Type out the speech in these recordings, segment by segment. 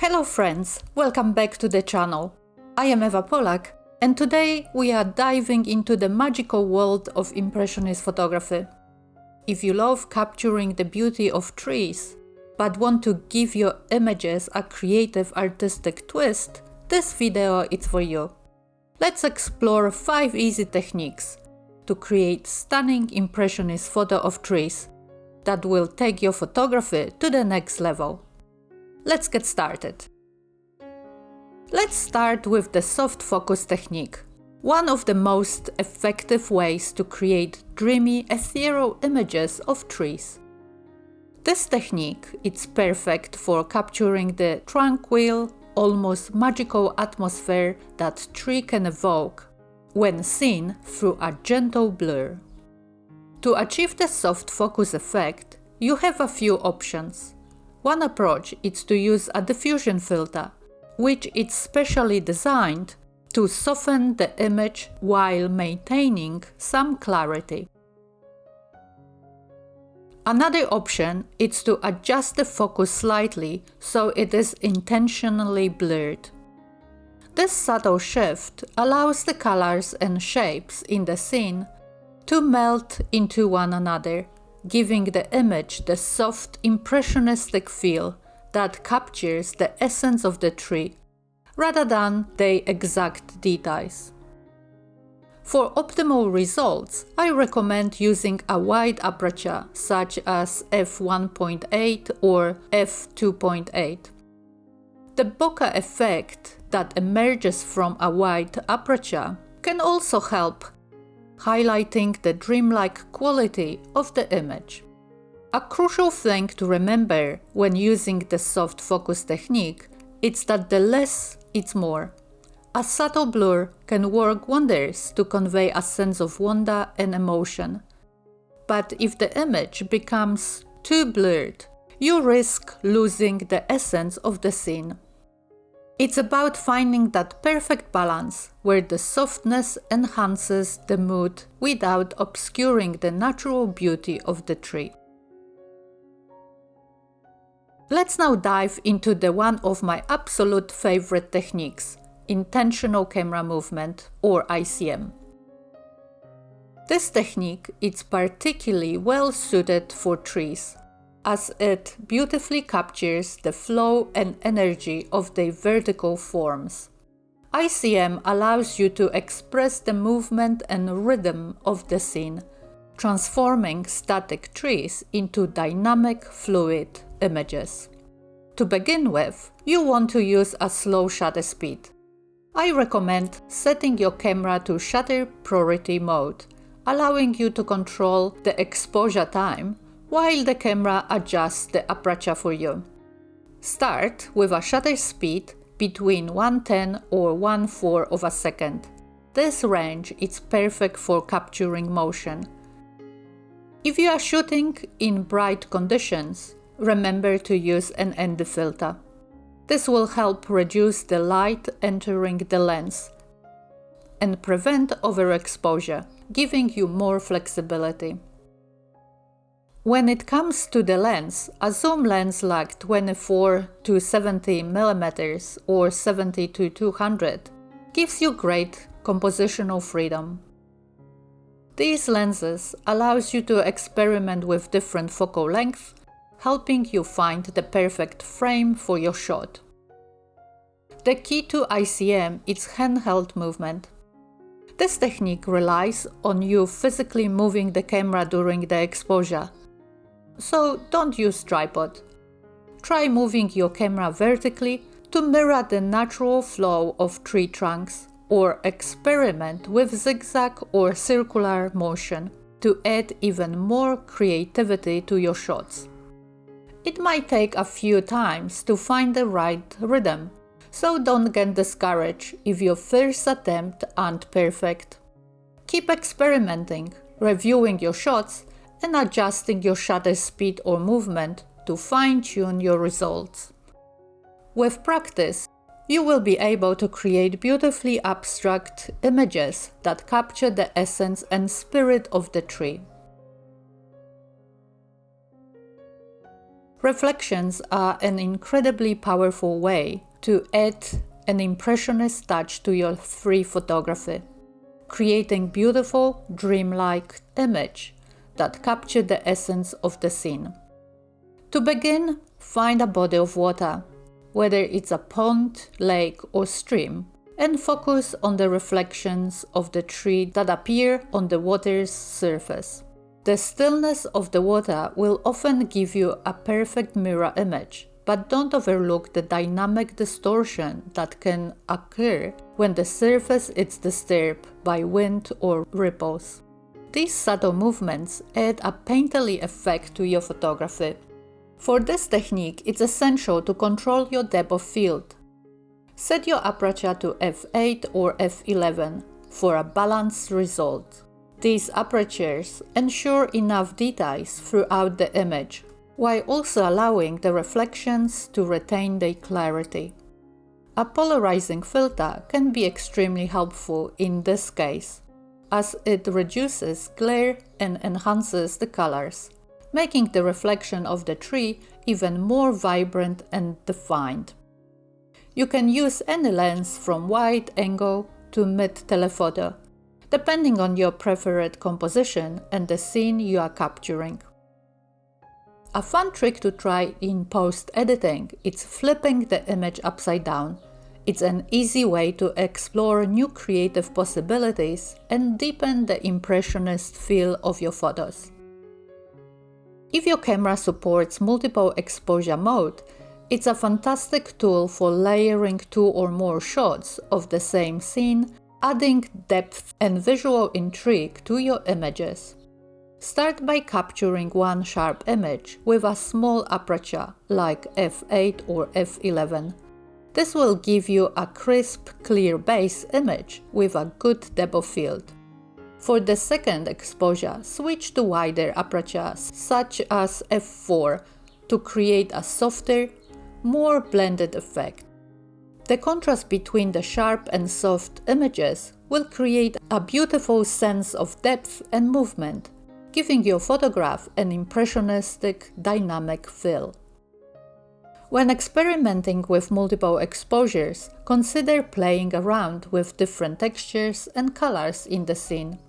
Hello friends, welcome back to the channel. I am Polak, and today we are diving into the magical world of Impressionist photography. If you love capturing the beauty of trees, but want to give your images a creative artistic twist, this video is for you. Let's explore 5 easy techniques to create stunning Impressionist photo of trees that will take your photography to the next level. Let's get started. Let's start with the soft focus technique, one of the most effective ways to create dreamy, ethereal images of trees. This technique is perfect for capturing the tranquil, almost magical atmosphere that tree can evoke when seen through a gentle blur. To achieve the soft focus effect, you have a few options. One approach is to use a diffusion filter, which is specially designed to soften the image while maintaining some clarity. Another option is to adjust the focus slightly so it is intentionally blurred. This subtle shift allows the colors and shapes in the scene to melt into one another, giving the image the soft, impressionistic feel that captures the essence of the tree, rather than the exact details. For optimal results, I recommend using a wide aperture such as f1.8 or f2.8. The bokeh effect that emerges from a wide aperture can also help highlighting the dreamlike quality of the image. A crucial thing to remember when using the soft focus technique is that the less is more. A subtle blur can work wonders to convey a sense of wonder and emotion. But if the image becomes too blurred, you risk losing the essence of the scene. It's about finding that perfect balance where the softness enhances the mood without obscuring the natural beauty of the tree. Let's now dive into one of my absolute favorite techniques, intentional camera movement or ICM. This technique is particularly well suited for trees, as it beautifully captures the flow and energy of their vertical forms. ICM allows you to express the movement and rhythm of the scene, transforming static trees into dynamic, fluid images. To begin with, you want to use a slow shutter speed. I recommend setting your camera to shutter priority mode, allowing you to control the exposure time while the camera adjusts the aperture for you. Start with a shutter speed between 1/10 or 1/4 of a second. This range is perfect for capturing motion. If you are shooting in bright conditions, remember to use an ND filter. This will help reduce the light entering the lens and prevent overexposure, giving you more flexibility. When it comes to the lens, a zoom lens like 24 to 70 mm or 70 to 200 gives you great compositional freedom. These lenses allows you to experiment with different focal lengths, helping you find the perfect frame for your shot. The key to ICM is handheld movement. This technique relies on you physically moving the camera during the exposure. So don't use tripod. Try moving your camera vertically to mirror the natural flow of tree trunks, or experiment with zigzag or circular motion to add even more creativity to your shots. It might take a few times to find the right rhythm, so don't get discouraged if your first attempt aren't perfect. Keep experimenting, reviewing your shots, and adjusting your shutter speed or movement to fine-tune your results. With practice, you will be able to create beautifully abstract images that capture the essence and spirit of the tree. Reflections are an incredibly powerful way to add an impressionist touch to your free photography, creating beautiful, dreamlike images that capture the essence of the scene. To begin, find a body of water, whether it's a pond, lake, or stream, and focus on the reflections of the tree that appear on the water's surface. The stillness of the water will often give you a perfect mirror image, but don't overlook the dynamic distortion that can occur when the surface is disturbed by wind or ripples. These subtle movements add a painterly effect to your photography. For this technique, it's essential to control your depth of field. Set your aperture to f8 or f11 for a balanced result. These apertures ensure enough details throughout the image, while also allowing the reflections to retain their clarity. A polarizing filter can be extremely helpful in this case, as it reduces glare and enhances the colors, making the reflection of the tree even more vibrant and defined. You can use any lens from wide angle to mid-telephoto, depending on your preferred composition and the scene you are capturing. A fun trick to try in post-editing is flipping the image upside down. It's an easy way to explore new creative possibilities and deepen the impressionist feel of your photos. If your camera supports multiple exposure mode, it's a fantastic tool for layering 2 or more shots of the same scene, adding depth and visual intrigue to your images. Start by capturing one sharp image with a small aperture like f8 or f11. This will give you a crisp, clear base image with a good depth of field. For the second exposure, switch to wider apertures such as f4 to create a softer, more blended effect. The contrast between the sharp and soft images will create a beautiful sense of depth and movement, giving your photograph an impressionistic, dynamic feel. When experimenting with multiple exposures, consider playing around with different textures and colors in the scene.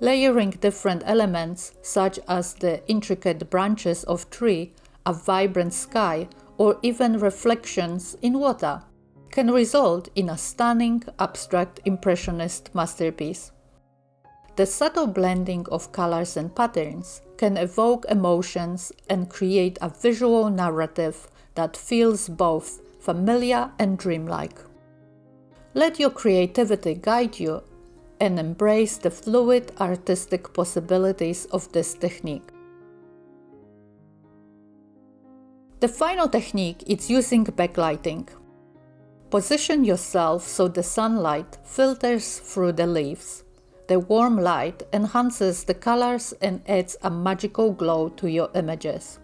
Layering different elements, such as the intricate branches of tree, a vibrant sky, or even reflections in water, can result in a stunning, abstract impressionist masterpiece. The subtle blending of colors and patterns can evoke emotions and create a visual narrative that feels both familiar and dreamlike. Let your creativity guide you and embrace the fluid artistic possibilities of this technique. The final technique is using backlighting. Position yourself so the sunlight filters through the leaves. The warm light enhances the colors and adds a magical glow to your images.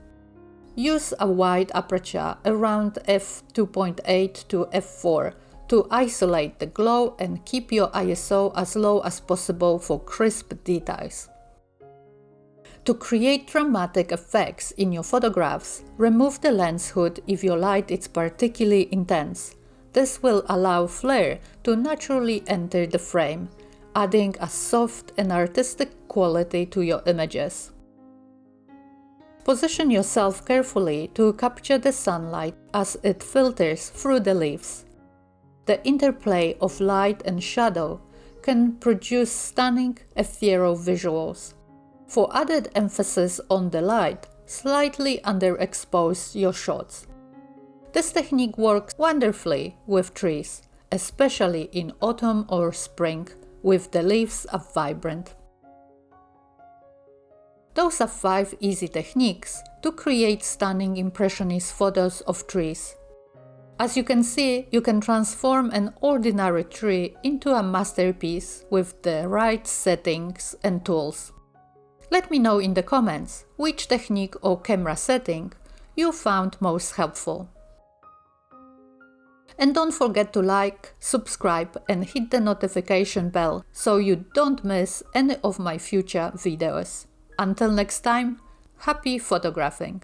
Use a wide aperture around f2.8 to f4 to isolate the glow and keep your ISO as low as possible for crisp details. To create dramatic effects in your photographs, remove the lens hood if your light is particularly intense. This will allow flare to naturally enter the frame, adding a soft and artistic quality to your images. Position yourself carefully to capture the sunlight as it filters through the leaves. The interplay of light and shadow can produce stunning, ethereal visuals. For added emphasis on the light, slightly underexpose your shots. This technique works wonderfully with trees, especially in autumn or spring, with the leaves are vibrant. Those are 5 easy techniques to create stunning impressionist photos of trees. As you can see, you can transform an ordinary tree into a masterpiece with the right settings and tools. Let me know in the comments which technique or camera setting you found most helpful. And don't forget to like, subscribe and hit the notification bell so you don't miss any of my future videos. Until next time, happy photographing!